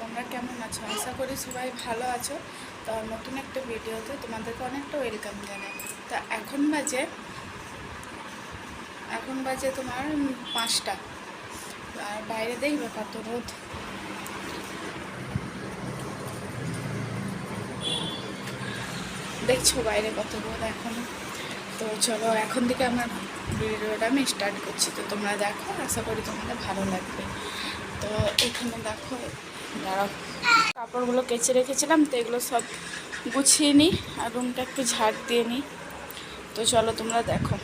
তোমরা কেমন আছো? আশা করি সবাই ভালো আছো। তো নতুন একটা ভিডিওতে তোমাদেরকে অনেকটা ওয়েলকাম জানাই। তো এখন বাজে তোমার 5টা। আর বাইরে দেখবে কত রোদ, দেখছো বাইরে কত রোদ এখন। তো চলো এখন থেকে আমার ভিডিওটা আমি স্টার্ট করছি। তো তোমরা দেখো, আশা করি তোমাদের ভালো লাগবে। তো এখানে দেখো, দাঁড়াও, কাপড়গুলো কেচে রেখেছিলাম, তো এগুলো সব গুছিয়ে নিই আর রুমটা একটু ঝাড় দিয়ে নিই। তো চলো তোমরা দেখো।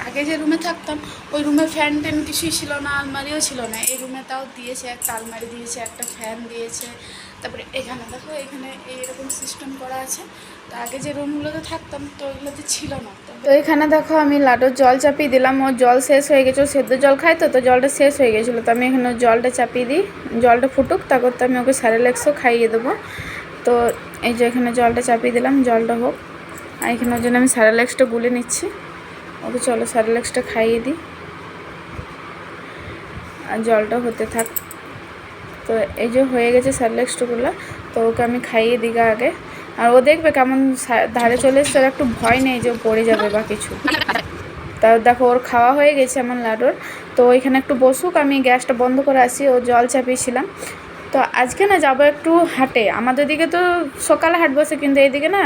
আগে যে রুমে থাকতাম ওই রুমে ফ্যান ট্যান কিছুই ছিল না, আলমারিও ছিল না। এই রুমে তাও দিয়েছে, একটা আলমারি দিয়েছে, একটা ফ্যান দিয়েছে। তারপরে এখানে দেখো, এখানে এইরকম সিস্টেম করা আছে। তো আগে যে রুমগুলোতে থাকতাম তো ওইগুলোতে ছিল না। তো এখানে দেখো আমি লাডুর জল চাপিয়ে দিলাম। ওর জল শেষ হয়ে গেছে, ও সেদ্ধ জল খাই, তো জলটা শেষ হয়ে গেছিলো। তো আমি এখানে জলটা চাপিয়ে দিই, জলটা ফুটুক, তারপর তো আমি ওকে স্যারেলেক্সও খাইয়ে দেবো। তো এই যে এখানে জলটা চাপিয়ে দিলাম, জলটা হোক। আর এখানে ওর জন্য আমি স্যারেলেক্সটা গুলে নিচ্ছি। ওকে চলো স্যারেলেক্সটা খাইয়ে দিই আর জলটা হতে থাক। তো এই যে হয়ে গেছে স্যারেলেক্সটাগুলো, তো ওকে আমি খাইয়ে দিই আগে। আর ও দেখবে কেমন ধারে চলে এসছে, ওর একটু ভয় নেই যে ও পড়ে যাবে বা কিছু। তা দেখো ওর খাওয়া হয়ে গেছে আমার লাডুর। তো ওইখানে একটু বসুক, আমি গ্যাসটা বন্ধ করে আসি। ও জল চাপিয়েছিলাম। তো আজকে না যাবো একটু হাটে। আমাদের দিকে তো সকালে হাট বসে, কিন্তু এইদিকে না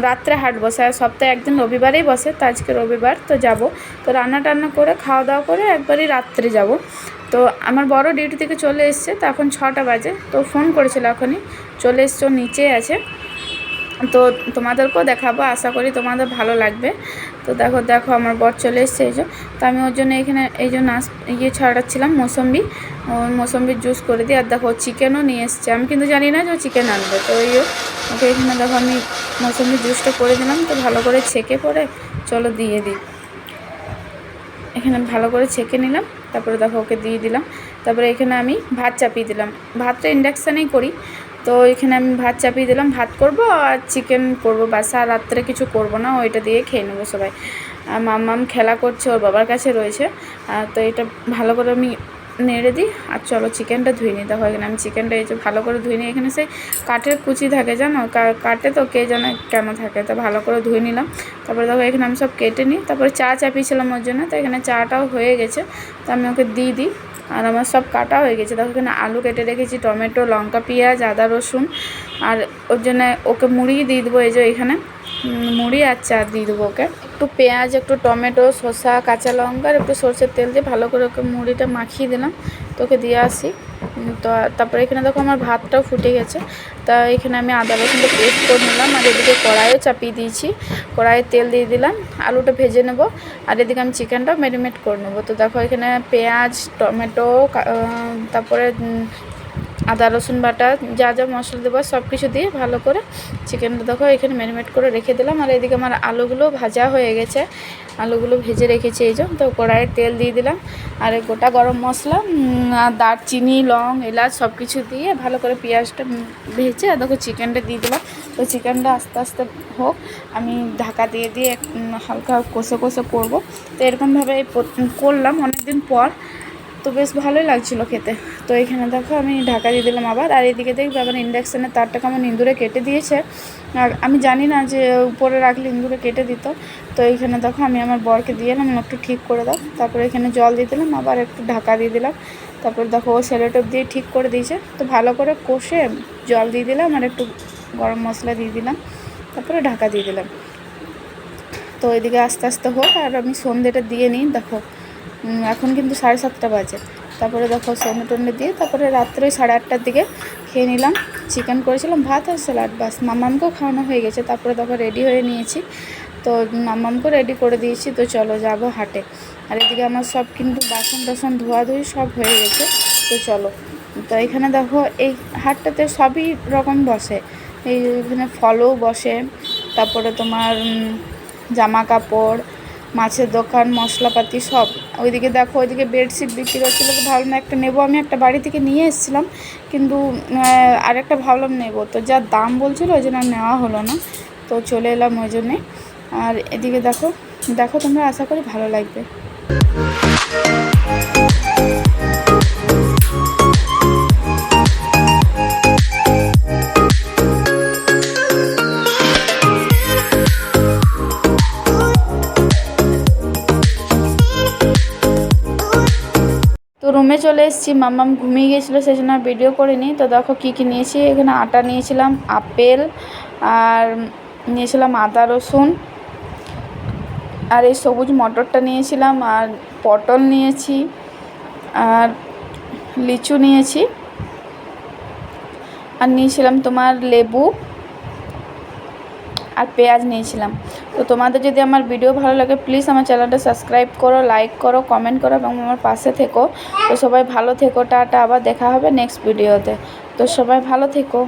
রাত্রে হাট বসে। আর সপ্তাহে একদিন রবিবারেই বসে, তো আজকে রবিবার, তো যাব। তো রান্না টান্না করে খাওয়া দাওয়া করে একবারই রাত্রে যাব। তো আমার বড় ডিউটি থেকে চলে এসছে, তো এখন 6টা বাজে। তো ফোন করেছিল, এখনই চলে এসছে, নিচে আছে। তো তোমাদেরকেও দেখাবো, আশা করি তোমাদের ভালো লাগবে। তো দেখো দেখো আমার বর চলে এসছে, এই যে। তো আমি ওর জন্য এখানে এই যে ছড়াচ্ছিলাম মৌসম্বির জুস করে দিই। আর দেখো চিকেনও নিয়ে এসছে, আমি কিন্তু জানি না যে ও চিকেন আনবে। তো ওকে এখানে দেখো আমি মৌসম্বির জুসটা করে দিলাম। তো ভালো করে ছেঁকে পরে চলো দিয়ে দিই। এখানে ভালো করে ছেঁকে নিলাম, তারপরে দেখো ওকে দিয়ে দিলাম। তারপরে এখানে আমি ভাত চাপিয়ে দিলাম। ভাতটা ইন্ডাকশানেই করি। তো এখানে আমি ভাত চাপিয়ে দিলাম, ভাত করব আর চিকেন করবো, বাস। আর রাত্রে কিছু করব না, ওইটা দিয়ে খেয়ে নেবো সবাই। আর মাম্মাম খেলা করছে, ওর বাবার কাছে রয়েছে। তো এটা ভালো করে আমি নেড়ে দিই। আর চলো চিকেনটা ধুয়ে নিই। দেখো এখানে আমি চিকেনটা এই যে ভালো করে ধুয়ে নিই। এখানে সেই কাঠের কুচি থাকে, জানো, কাটে তো কে জানে কেন থাকে। তো ভালো করে ধুয়ে নিলাম। তারপরে দেখো এখানে আমি সব কেটে নিই। তারপরে চা চাপিয়েছিলাম ওর জন্য, তো এখানে চাটাও হয়ে গেছে। তো আমি ওকে দিয়ে দিই। আর আমার সব কাটা হয়ে গেছে। দেখো এখানে আলু কেটে রেখেছি, টমেটো, লঙ্কা, পেঁয়াজ, আদা, রসুন। আর ওর জন্য ওকে মুড়ি দিয়ে দেবো। এই যে এখানে মুড়ি আর চা দিয়ে দেবো ওকে। একটু পেঁয়াজ, একটু টমেটো, শসা, কাঁচা লঙ্কা আর একটু সরষের তেল দিয়ে ভালো করে ওকে মুড়িটা মাখিয়ে দিলাম। তোকে দিয়ে আসি। তো তারপরে এখানে দেখো আমার ভাতটাও ফুটে গেছে। তা এখানে আমি আদা রসুনটা পেস্ট করে নিলাম। আর এদিকে কড়াইও চাপিয়ে দিয়েছি, কড়াইয়ে তেল দিয়ে দিলাম, আলুটা ভেজে নেব। আর এদিকে আমি চিকেনটাও ম্যারিনেট করে নেবো। তো দেখো এখানে পেঁয়াজ, টমেটো, তারপরে আদা রসুন বাটা, যা যা মশলা দেবো সব কিছু দিয়ে ভালো করে চিকেনটা দেখো এখানে ম্যারিনেট করে রেখে দিলাম। আর এদিকে আমার আলুগুলো ভাজা হয়ে গেছে, আলুগুলো ভেজে রেখেছি এই যে। তো কড়াইয়ে তেল দিয়ে দিলাম। আর গোটা গরম মশলা, দারচিনি, লং, এলাচ সব কিছু দিয়ে ভালো করে পেঁয়াজটা ভেজে আর দেখো চিকেনটা দিয়ে দিলাম। তো চিকেনটা আস্তে আস্তে হোক, আমি ঢাকা দিয়ে দিয়ে হালকা কষে কষে করবো। তো এরকমভাবে করলাম অনেক দিন পর, তো বেশ ভালোই লাগছিলো খেতে। তো এখানে দেখো আমি ঢাকা দিয়ে দিলাম আবার। আর এদিকে দেখবে আবার ইন্ডাকশানের তারটাকে আমার ইঁদুরে কেটে দিয়েছে। আর আমি জানি না যে উপরে রাখলে ইঁদুরে কেটে দিত। তো এইখানে দেখো আমি আমার বরকে দিয়ে এলাম, একটু ঠিক করে দাও। তারপরে এখানে জল দিয়ে দিলাম, আবার একটু ঢাকা দিয়ে দিলাম। তারপরে দেখো ও সেলোটেপ দিয়ে ঠিক করে দিয়েছে। তো ভালো করে কষে জল দিয়ে দিলাম আর একটু গরম মশলা দিয়ে দিলাম, তারপরে ঢাকা দিয়ে দিলাম। তো এদিকে আস্তে আস্তে হোক আর আমি সন্ধ্যেটা দিয়ে নিই। দেখো এখন কিন্তু 7:30 বাজে। তারপরে দেখো সন্ধ্যে টন্ডে দিয়ে তারপরে রাত্রে 8:30টার দিকে খেয়ে নিলাম। চিকেন করেছিলাম, ভাত আর স্যালাড, বাস। মাম্মামকেও খাওয়ানো হয়ে গেছে। তারপরে দেখো রেডি হয়ে নিয়েছি। তো মাম্মামকেও রেডি করে দিয়েছি। তো চলো যাবো হাটে। আর এদিকে আমার সব কিন্তু বাসন টাসন ধোয়াধুয়ি সব হয়ে গেছে। তো চলো। তো এখানে দেখো এই হাটটাতে সবই রকম বসে। এইখানে ফলও বসে, তারপরে তোমার জামা কাপড়, মাছের দোকান, মশলাপাতি সব। ওইদিকে দেখো, ওইদিকে বেডশিট বিক্রি হচ্ছিলো, তো ভাবলাম একটা নেবো। আমি একটা বাড়ি থেকে নিয়ে এসেছিলাম, কিন্তু আরেকটা ভাবলাম নেবো, তো যা দাম বলছিলো ওই জন্য নেওয়া হলো না, তো চলে এলাম ওই জন্যে। আর এদিকে দেখো দেখো তোমরা, আশা করি ভালো লাগবে। তো রুমে চলে এসেছি, মাম্মাম ঘুমিয়ে গিয়েছিলো, সেই জন্য ভিডিও করিনি। তো দেখো কী কী নিয়েছি। এখানে আটা নিয়েছিলাম, আপেল, আর নিয়েছিলাম আদা রসুন, আর এই সবুজ মটরটা নিয়েছিলাম, আর পটল নিয়েছি, আর লিচু নিয়েছি, আর নিয়েছিলাম তোমার লেবু আর পেঁয়াজ নিয়েছিলাম। তো তোমাদের যদি আমার ভিডিও ভালো লাগে প্লিজ আমার চ্যানেলটা সাবস্ক্রাইব করো, লাইক করো, কমেন্ট করো এবং আমার পাশে থেকো। তো সবাই ভালো থেকো, টাটা, আবার দেখা হবে নেক্সট ভিডিওতে। তো সবাই ভালো থেকো।